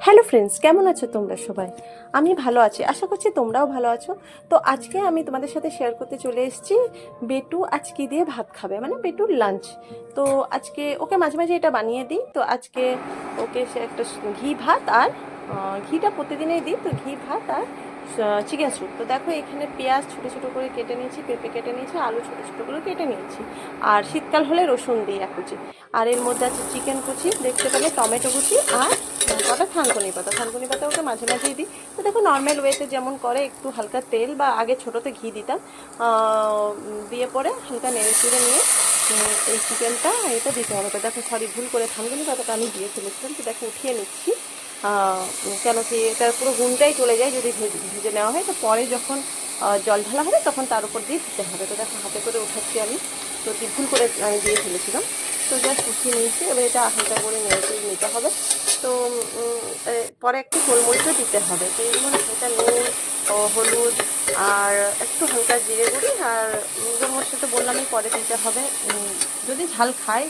Hello friends, কেমন আছো তোমরা সবাই? আমি ভালো আছি, আশা করছি তোমরাও ভালো আছো। তো আজকে আমি তোমাদের সাথে শেয়ার করতে চলে এসেছি বেটু আজ কি দিয়ে ভাত খাবে, মানে বেটুর লাঞ্চ। তো আজকে ওকে মাঝে মাঝে এটা বানিয়ে দিই। তো আজকে ওকে সে একটা ঘি ভাত আর ঘিটা প্রতিদিনই দিই, তো ঘি ভাত আর চিকেন স্যুপ। তো দেখো এখানে পেঁয়াজ ছোটো ছোটো করে কেটে নিয়েছি, পেঁপে কেটে নিয়েছি, আলু ছোটো ছোটো করে কেটে নিয়েছি, আর শীতকাল হলে রসুন দিই এক কুচি। আর এর মধ্যে আছে চিকেন কুচি, দেখতে পেলে টমেটো কুচি, আর কটা থানকুনি পাতা ওকে মাঝে মাঝেই দিই। তো দেখো নর্মাল ওয়েতে যেমন করে, একটু হালকা তেল বা আগে ছোটোতে ঘি দিতাম, দিয়ে পরে হালকা নেড়ে চেড়ে নিয়ে এই চিকেনটা এটা দিতে হবে। তো দেখো সরি, ভুল করে থানকুনি পাতাটা আমি দিয়ে ফেলেছিলাম। তো দেখো উঠিয়ে নিচ্ছি, কেন কি এটার পুরো গুণটাই চলে যায় যদি ভেজে নেওয়া হয়। তো পরে যখন জল ঢালা হবে তখন তার উপর দিয়ে দিতে হবে। তো দেখো হাতে করে উঠাচ্ছি আমি, তো ভুল করে আমি দিয়ে ফেলেছিলাম। তো জাস্ট উঠিয়ে নিয়েছি, এবার এটা হালকা করে নেড়ে নিতে হবে। তো পরে একটু গোলমরিচও দিতে হবে। তো এগুলো হালকা নুন ও হলুদ আর একটু হালকা জিরে গুঁড়ি আর গোলমরিচটা তো বললামই পরে দিতে হবে। যদি ঝাল খায়,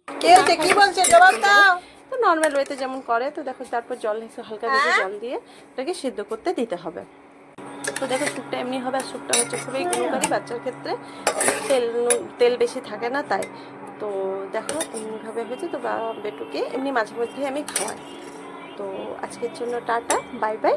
কে না হচ্ছে? খায় কি তো বলছে? স্কিপ জবাব করে দেবো। দাও। তো নর্মাল ওয়েতে যেমন করে, তো দেখো তারপর জল হালকা ভেজে হ্যাঁ, জল দিয়ে এটাকে সিদ্ধ করতে দিতে হবে। তো দেখো স্যুপটা এমনি হবে, আর স্যুপটা হচ্ছে খুবই গুণকারী বাচ্চার ক্ষেত্রে, তেল বেশি থাকে না তাই। তো দেখো এমনিভাবে হয়েছে। তো বেটুকে এমনি মাঝে মধ্যে আমি খাওয়াই। তো আজকের জন্য টাটা, বাই বাই।